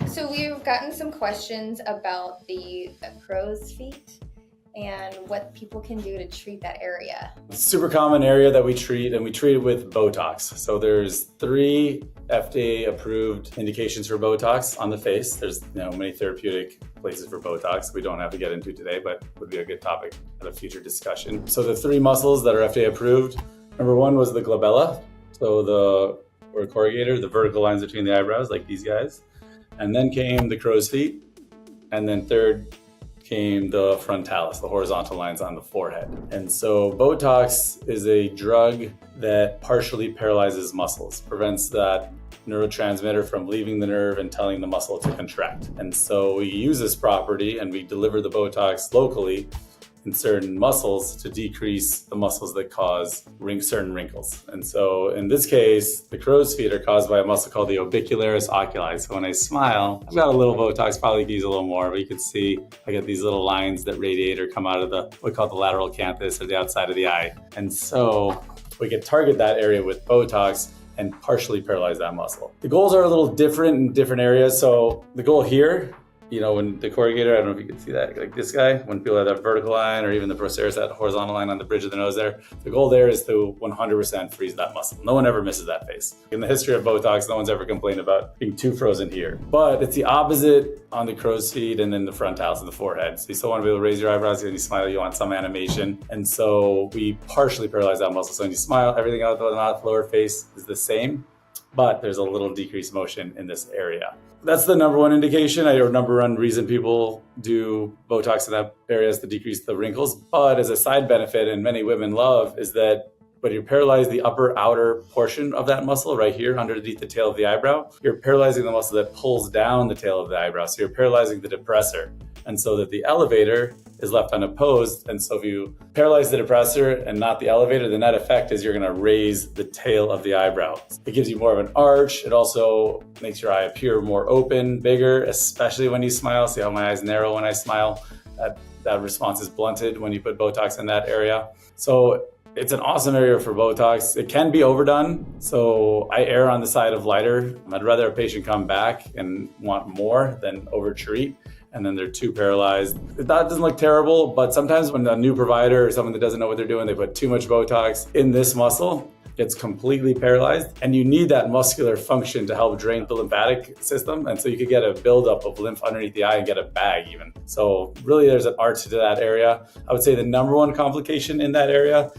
So we've gotten some questions about the crow's feet and what people can do to treat that area. It's a super common area that we treat, and we treat it with Botox. So there's 3 FDA approved indications for Botox on the face. There's many therapeutic places for Botox we don't have to get into today, but would be a good topic at a future discussion. So the 3 muscles that are FDA approved, number 1 was the glabella. So or corrugator, the vertical lines between the eyebrows, like these guys. And then came the crow's feet. And then third came the frontalis, the horizontal lines on the forehead. And so Botox is a drug that partially paralyzes muscles, prevents that neurotransmitter from leaving the nerve and telling the muscle to contract. And so we use this property and we deliver the Botox locally in certain muscles to decrease the muscles that cause certain wrinkles. And so in this case, the crow's feet are caused by a muscle called the orbicularis oculi. So when I smile, I've got a little Botox, probably could use a little more, but you can see I get these little lines that radiate or come out of what we call the lateral canthus, or the outside of the eye. And so we can target that area with Botox and partially paralyze that muscle. The goals are a little different in different areas. So the goal here, when the corrugator, I don't know if you can see that, like this guy, when people have that vertical line, or even the procerus, that horizontal line on the bridge of the nose there, the goal there is to 100% freeze that muscle. No one ever misses that face. In the history of Botox, no one's ever complained about being too frozen here. But it's the opposite on the crow's feet and then the frontalis of the forehead. So you still want to be able to raise your eyebrows when you smile, you want some animation. And so we partially paralyze that muscle. So when you smile, everything out the mouth, lower face is the same, but there's a little decreased motion in this area. That's the number 1 indication, or number 1 reason people do Botox in that area, is to decrease the wrinkles. But as a side benefit, and many women love, is that when you paralyze the upper outer portion of that muscle right here underneath the tail of the eyebrow, you're paralyzing the muscle that pulls down the tail of the eyebrow. So you're paralyzing the depressor. And so that the elevator is left unopposed. And so if you paralyze the depressor and not the elevator, the net effect is you're going to raise the tail of the eyebrow. It gives you more of an arch. It also makes your eye appear more open, bigger, especially when you smile. See how my eyes narrow when I smile? That response is blunted when you put Botox in that area. So it's an awesome area for Botox. It can be overdone, so I err on the side of lighter. I'd rather a patient come back and want more than overtreat, and then they're too paralyzed. That doesn't look terrible, but sometimes when a new provider or someone that doesn't know what they're doing, they put too much Botox in this muscle, it's completely paralyzed, and you need that muscular function to help drain the lymphatic system. And so you could get a buildup of lymph underneath the eye and get a bag even. So really there's an art to that area. I would say the number 1 complication in that area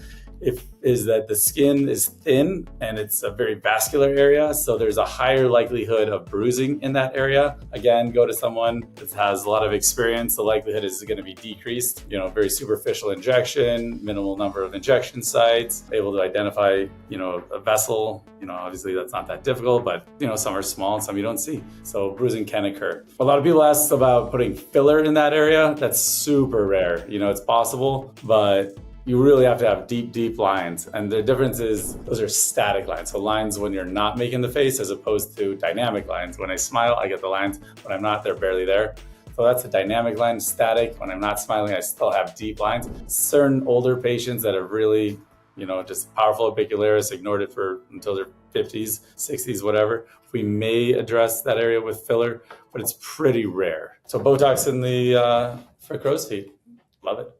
is that the skin is thin and it's a very vascular area. So there's a higher likelihood of bruising in that area. Again, go to someone that has a lot of experience. The likelihood is going to be decreased. Very superficial injection, minimal number of injection sites, able to identify, a vessel. Obviously that's not that difficult, but some are small and some you don't see. So bruising can occur. A lot of people ask about putting filler in that area. That's super rare. It's possible, but you really have to have deep lines. And the difference is those are static lines. So lines when you're not making the face, as opposed to dynamic lines. When I smile, I get the lines. When I'm not, they're barely there. So that's a dynamic line. Static, when I'm not smiling, I still have deep lines. Certain older patients that have really, just powerful orbicularis, ignored it until their 50s, 60s, whatever, we may address that area with filler, but it's pretty rare. So Botox for crow's feet, love it.